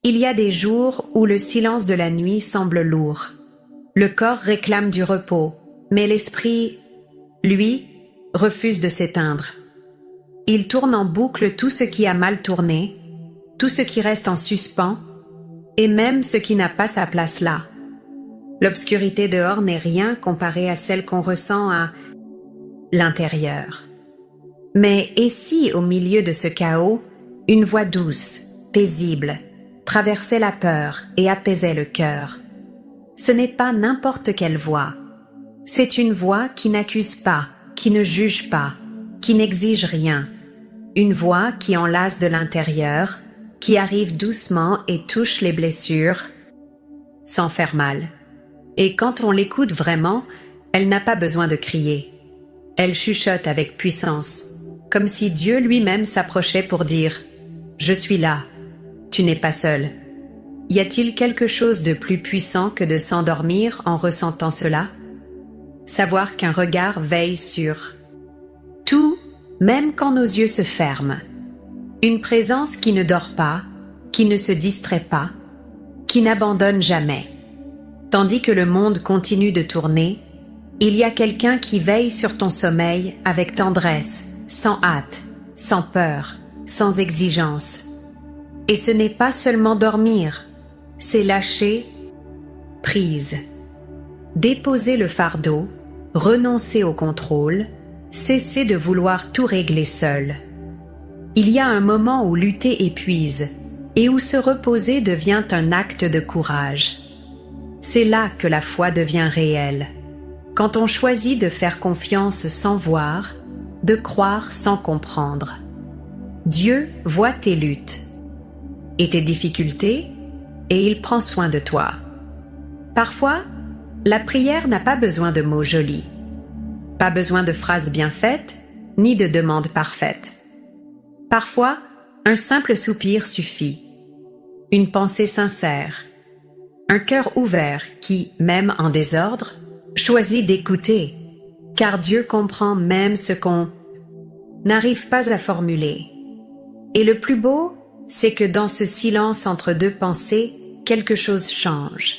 Il y a des jours où le silence de la nuit semble lourd. Le corps réclame du repos, mais l'esprit, lui, refuse de s'éteindre. Il tourne en boucle tout ce qui a mal tourné, tout ce qui reste en suspens, et même ce qui n'a pas sa place là. L'obscurité dehors n'est rien comparée à celle qu'on ressent à l'intérieur. Mais et si, au milieu de ce chaos, une voix douce, paisible, traversait la peur et apaisait le cœur? Ce n'est pas n'importe quelle voix. C'est une voix qui n'accuse pas, qui ne juge pas, qui n'exige rien. Une voix qui enlace de l'intérieur, qui arrive doucement et touche les blessures, sans faire mal. Et quand on l'écoute vraiment, elle n'a pas besoin de crier. Elle chuchote avec puissance, comme si Dieu lui-même s'approchait pour dire « Je suis là, tu n'es pas seul ». Y a-t-il quelque chose de plus puissant que de s'endormir en ressentant cela? Savoir qu'un regard veille sur tout, même quand nos yeux se ferment. Une présence qui ne dort pas, qui ne se distrait pas, qui n'abandonne jamais. Tandis que le monde continue de tourner, il y a quelqu'un qui veille sur ton sommeil avec tendresse, sans hâte, sans peur, sans exigence. Et ce n'est pas seulement dormir, c'est lâcher prise. Déposer le fardeau, renoncer au contrôle, cesser de vouloir tout régler seul. Il y a un moment où lutter épuise et où se reposer devient un acte de courage. C'est là que la foi devient réelle, quand on choisit de faire confiance sans voir, de croire sans comprendre. Dieu voit tes luttes et tes difficultés et il prend soin de toi. Parfois, la prière n'a pas besoin de mots jolis, pas besoin de phrases bien faites, ni de demandes parfaites. Parfois, un simple soupir suffit, une pensée sincère, un cœur ouvert qui, même en désordre, choisit d'écouter, car Dieu comprend même ce qu'on n'arrive pas à formuler. Et le plus beau, c'est que dans ce silence entre deux pensées, quelque chose change.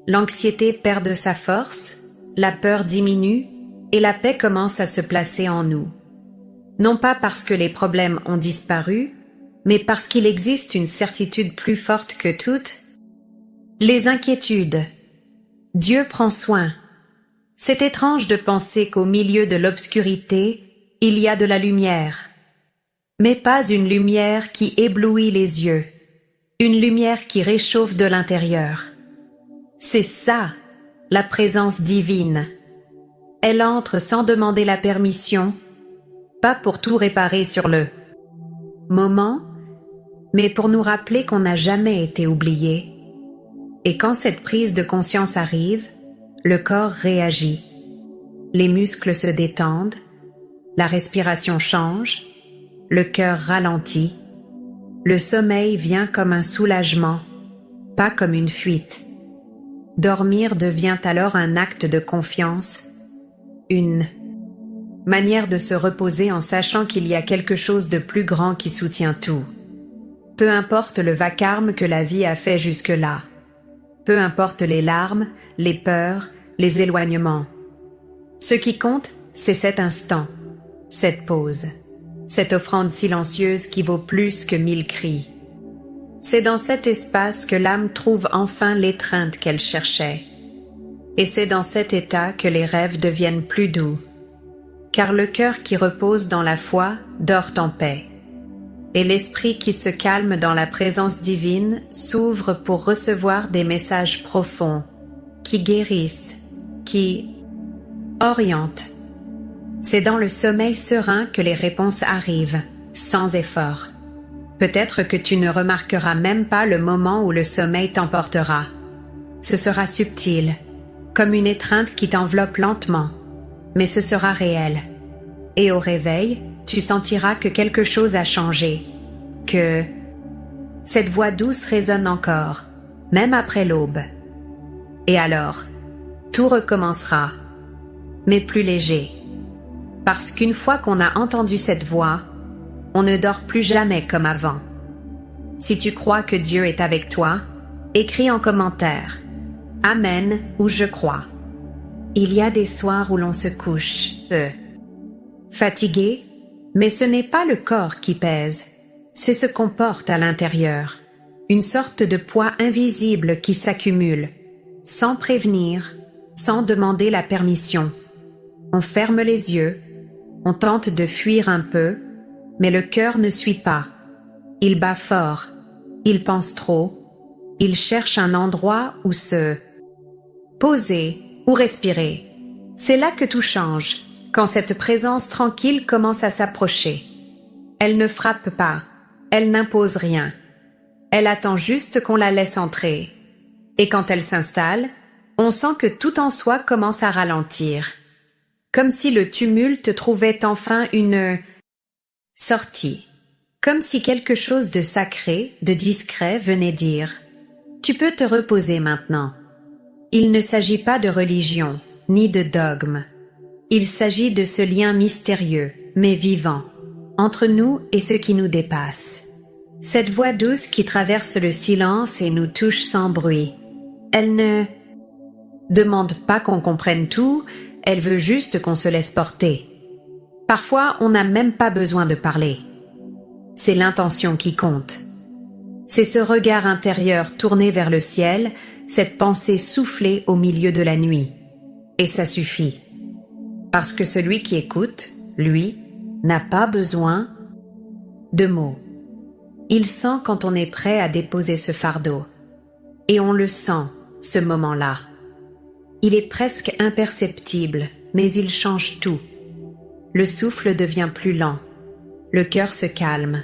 L'anxiété perd de sa force, la peur diminue et la paix commence à se placer en nous. Non pas parce que les problèmes ont disparu, mais parce qu'il existe une certitude plus forte que toutes, les inquiétudes. Dieu prend soin. C'est étrange de penser qu'au milieu de l'obscurité, il y a de la lumière. Mais pas une lumière qui éblouit les yeux, une lumière qui réchauffe de l'intérieur. C'est ça, la présence divine. Elle entre sans demander la permission, pas pour tout réparer sur le moment, mais pour nous rappeler qu'on n'a jamais été oublié. Et quand cette prise de conscience arrive, le corps réagit. Les muscles se détendent, la respiration change, le cœur ralentit, le sommeil vient comme un soulagement, pas comme une fuite. Dormir devient alors un acte de confiance, une manière de se reposer en sachant qu'il y a quelque chose de plus grand qui soutient tout. Peu importe le vacarme que la vie a fait jusque-là, peu importe les larmes, les peurs, les éloignements. Ce qui compte, c'est cet instant, cette pause, cette offrande silencieuse qui vaut plus que 1000 cris. C'est dans cet espace que l'âme trouve enfin l'étreinte qu'elle cherchait. Et c'est dans cet état que les rêves deviennent plus doux. Car le cœur qui repose dans la foi dort en paix. Et l'esprit qui se calme dans la présence divine s'ouvre pour recevoir des messages profonds, qui guérissent, qui orientent. C'est dans le sommeil serein que les réponses arrivent, sans effort. Peut-être que tu ne remarqueras même pas le moment où le sommeil t'emportera. Ce sera subtil, comme une étreinte qui t'enveloppe lentement, mais ce sera réel. Et au réveil, tu sentiras que quelque chose a changé, que cette voix douce résonne encore, même après l'aube. Et alors, tout recommencera, mais plus léger. Parce qu'une fois qu'on a entendu cette voix, on ne dort plus jamais comme avant. Si tu crois que Dieu est avec toi, écris en commentaire « Amen » ou « Je crois ». Il y a des soirs où l'on se couche, fatigué, mais ce n'est pas le corps qui pèse, c'est ce qu'on porte à l'intérieur, une sorte de poids invisible qui s'accumule, sans prévenir, sans demander la permission. On ferme les yeux, on tente de fuir un peu, mais le cœur ne suit pas. Il bat fort, il pense trop, il cherche un endroit où se poser ou respirer. C'est là que tout change, quand cette présence tranquille commence à s'approcher. Elle ne frappe pas, elle n'impose rien. Elle attend juste qu'on la laisse entrer. Et quand elle s'installe, on sent que tout en soi commence à ralentir. Comme si le tumulte trouvait enfin une sortie. Comme si quelque chose de sacré, de discret venait dire « Tu peux te reposer maintenant ». Il ne s'agit pas de religion, ni de dogme. Il s'agit de ce lien mystérieux, mais vivant, entre nous et ce qui nous dépasse. Cette voix douce qui traverse le silence et nous touche sans bruit. Elle ne demande pas qu'on comprenne tout, elle veut juste qu'on se laisse porter. Parfois, on n'a même pas besoin de parler. C'est l'intention qui compte. C'est ce regard intérieur tourné vers le ciel, cette pensée soufflée au milieu de la nuit. Et ça suffit. Parce que celui qui écoute, lui, n'a pas besoin de mots. Il sent quand on est prêt à déposer ce fardeau. Et on le sent, ce moment-là. Il est presque imperceptible, mais il change tout. Le souffle devient plus lent. Le cœur se calme.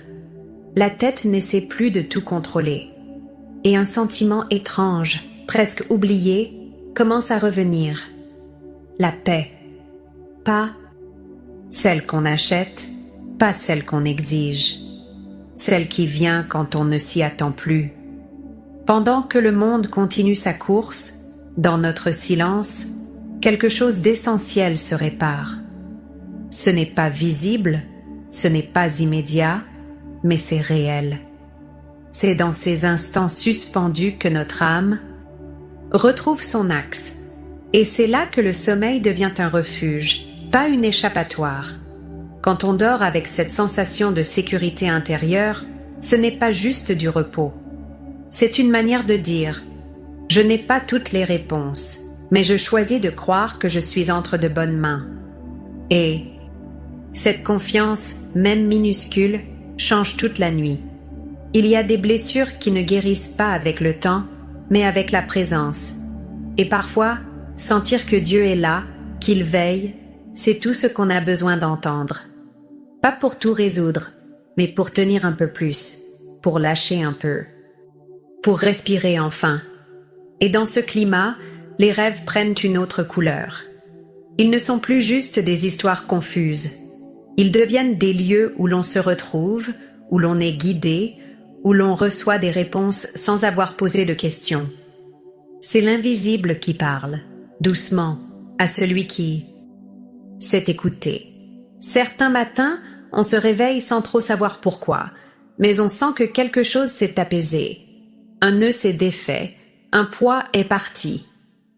La tête n'essaie plus de tout contrôler. Et un sentiment étrange, presque oublié, commence à revenir. La paix. Pas celle qu'on achète, pas celle qu'on exige. Celle qui vient quand on ne s'y attend plus. Pendant que le monde continue sa course, dans notre silence, quelque chose d'essentiel se répare. Ce n'est pas visible, ce n'est pas immédiat, mais c'est réel. C'est dans ces instants suspendus que notre âme retrouve son axe. Et c'est là que le sommeil devient un refuge, pas une échappatoire. Quand on dort avec cette sensation de sécurité intérieure, ce n'est pas juste du repos. C'est une manière de dire « Je n'ai pas toutes les réponses, mais je choisis de croire que je suis entre de bonnes mains. » Et cette confiance, même minuscule, change toute la nuit. Il y a des blessures qui ne guérissent pas avec le temps, mais avec la présence. Et parfois, sentir que Dieu est là, qu'il veille, c'est tout ce qu'on a besoin d'entendre. Pas pour tout résoudre, mais pour tenir un peu plus, pour lâcher un peu, pour respirer enfin. Et dans ce climat, les rêves prennent une autre couleur. Ils ne sont plus juste des histoires confuses. Ils deviennent des lieux où l'on se retrouve, où l'on est guidé, où l'on reçoit des réponses sans avoir posé de questions. C'est l'invisible qui parle, doucement, à celui qui sait écouter. Certains matins, on se réveille sans trop savoir pourquoi, mais on sent que quelque chose s'est apaisé. Un nœud s'est défait, un poids est parti.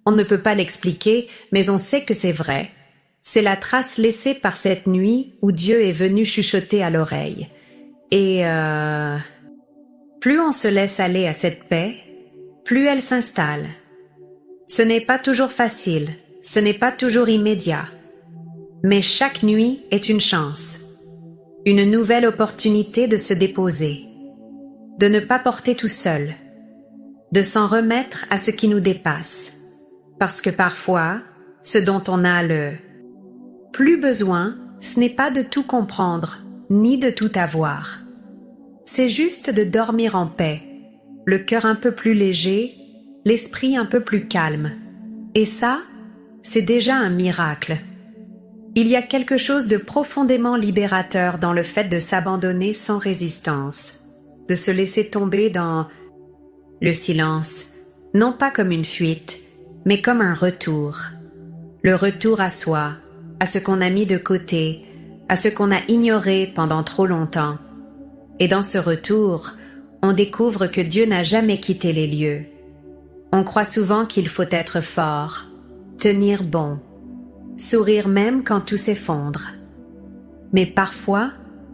On ne peut pas l'expliquer, mais on sait que c'est vrai. C'est la trace laissée par cette nuit où Dieu est venu chuchoter à l'oreille. Et plus on se laisse aller à cette paix, plus elle s'installe. Ce n'est pas toujours facile, ce n'est pas toujours immédiat. Mais chaque nuit est une chance, une nouvelle opportunité de se déposer, de ne pas porter tout seul, de s'en remettre à ce qui nous dépasse. Parce que parfois, ce dont on a le plus besoin, ce n'est pas de tout comprendre, ni de tout avoir. C'est juste de dormir en paix, le cœur un peu plus léger, l'esprit un peu plus calme. Et ça, c'est déjà un miracle. Il y a quelque chose de profondément libérateur dans le fait de s'abandonner sans résistance, de se laisser tomber dans le silence, non pas comme une fuite, mais comme un retour. Le retour à soi, à ce qu'on a mis de côté, à ce qu'on a ignoré pendant trop longtemps. Et dans ce retour, on découvre que Dieu n'a jamais quitté les lieux. On croit souvent qu'il faut être fort, tenir bon, sourire même quand tout s'effondre. Mais parfois,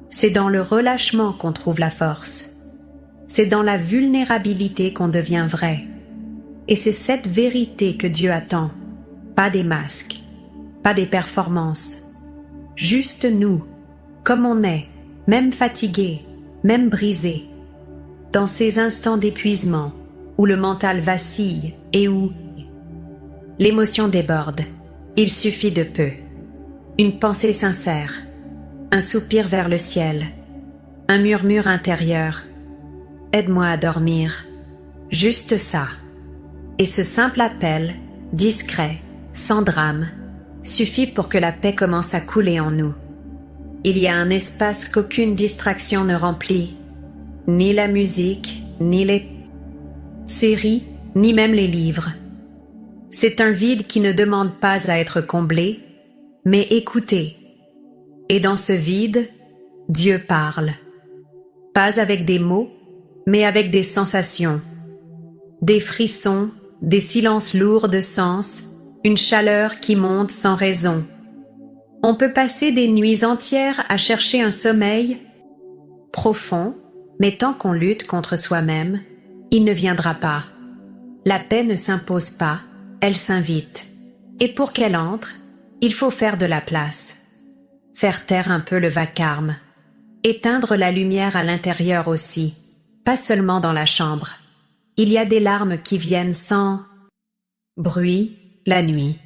c'est dans le relâchement qu'on trouve la force. C'est dans la vulnérabilité qu'on devient vrai. Et c'est cette vérité que Dieu attend, pas des masques, pas des performances. Juste nous, comme on est, même fatigué, même brisé. Dans ces instants d'épuisement, où le mental vacille et où l'émotion déborde, il suffit de peu. Une pensée sincère, un soupir vers le ciel, un murmure intérieur. Aide-moi à dormir. Juste ça. Et ce simple appel, discret, sans drame, suffit pour que la paix commence à couler en nous. Il y a un espace qu'aucune distraction ne remplit, ni la musique, ni les séries, ni même les livres. C'est un vide qui ne demande pas à être comblé, mais écouté. Et dans ce vide, Dieu parle. Pas avec des mots, mais avec des sensations. Des frissons, des silences lourds de sens, une chaleur qui monte sans raison. On peut passer des nuits entières à chercher un sommeil profond, mais tant qu'on lutte contre soi-même, il ne viendra pas. La paix ne s'impose pas, elle s'invite. Et pour qu'elle entre, il faut faire de la place. Faire taire un peu le vacarme. Éteindre la lumière à l'intérieur aussi, pas seulement dans la chambre. Il y a des larmes qui viennent sans bruit la nuit.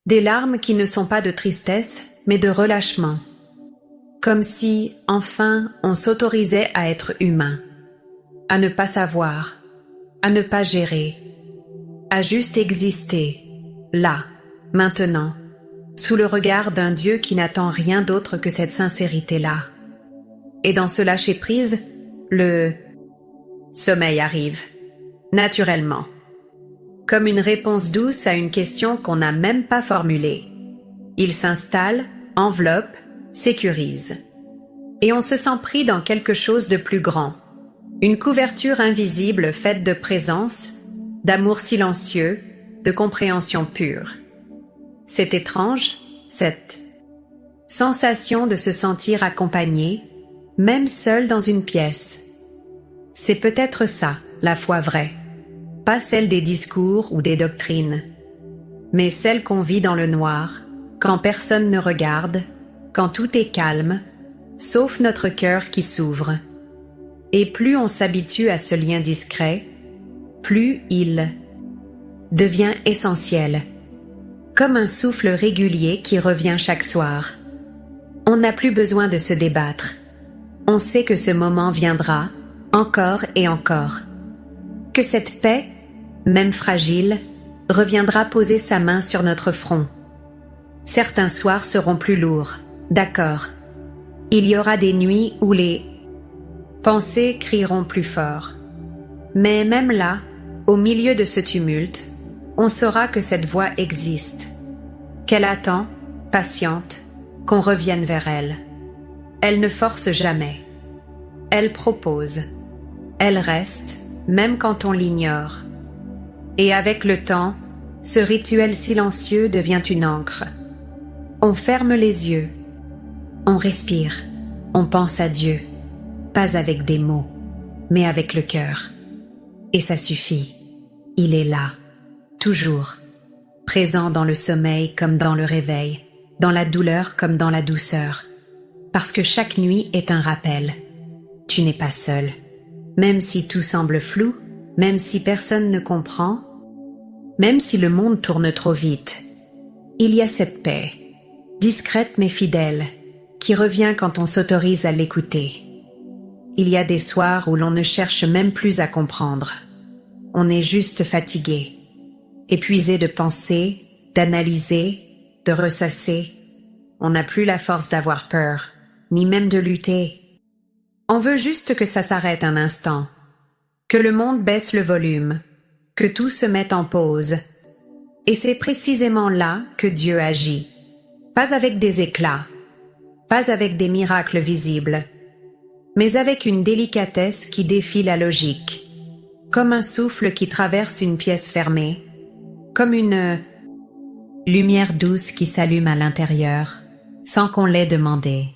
Des larmes qui ne sont pas de tristesse, mais de relâchement. Comme si, enfin, on s'autorisait à être humain, à ne pas savoir, à ne pas gérer, à juste exister, là, maintenant, sous le regard d'un Dieu qui n'attend rien d'autre que cette sincérité-là. Et dans ce lâcher-prise, le sommeil arrive, naturellement, comme une réponse douce à une question qu'on n'a même pas formulée. Il s'installe, enveloppe, sécurise. Et on se sent pris dans quelque chose de plus grand, une couverture invisible faite de présence, d'amour silencieux, de compréhension pure. C'est étrange, cette sensation de se sentir accompagné, même seul dans une pièce. C'est peut-être ça, la foi vraie. Pas celle des discours ou des doctrines, mais celle qu'on vit dans le noir, quand personne ne regarde, quand tout est calme, sauf notre cœur qui s'ouvre. Et plus on s'habitue à ce lien discret, plus il devient essentiel, comme un souffle régulier qui revient chaque soir. On n'a plus besoin de se débattre. On sait que ce moment viendra, encore et encore. Que cette paix, même fragile, reviendra poser sa main sur notre front. Certains soirs seront plus lourds, d'accord. Il y aura des nuits où les pensées crieront plus fort. Mais même là, au milieu de ce tumulte, on saura que cette voix existe, qu'elle attend, patiente, qu'on revienne vers elle. Elle ne force jamais. Elle propose. Elle reste, même quand on l'ignore. Et avec le temps, ce rituel silencieux devient une ancre. On ferme les yeux. On respire. On pense à Dieu. Pas avec des mots, mais avec le cœur. Et ça suffit. Il est là, toujours, présent dans le sommeil comme dans le réveil, dans la douleur comme dans la douceur. Parce que chaque nuit est un rappel. Tu n'es pas seul. Même si tout semble flou, même si personne ne comprend, même si le monde tourne trop vite, il y a cette paix, discrète mais fidèle, qui revient quand on s'autorise à l'écouter. Il y a des soirs où l'on ne cherche même plus à comprendre. On est juste fatigué, épuisé de penser, d'analyser, de ressasser. On n'a plus la force d'avoir peur, ni même de lutter. On veut juste que ça s'arrête un instant, que le monde baisse le volume, que tout se mette en pause. Et c'est précisément là que Dieu agit. Pas avec des éclats, pas avec des miracles visibles, mais avec une délicatesse qui défie la logique, comme un souffle qui traverse une pièce fermée, comme une lumière douce qui s'allume à l'intérieur, sans qu'on l'ait demandé.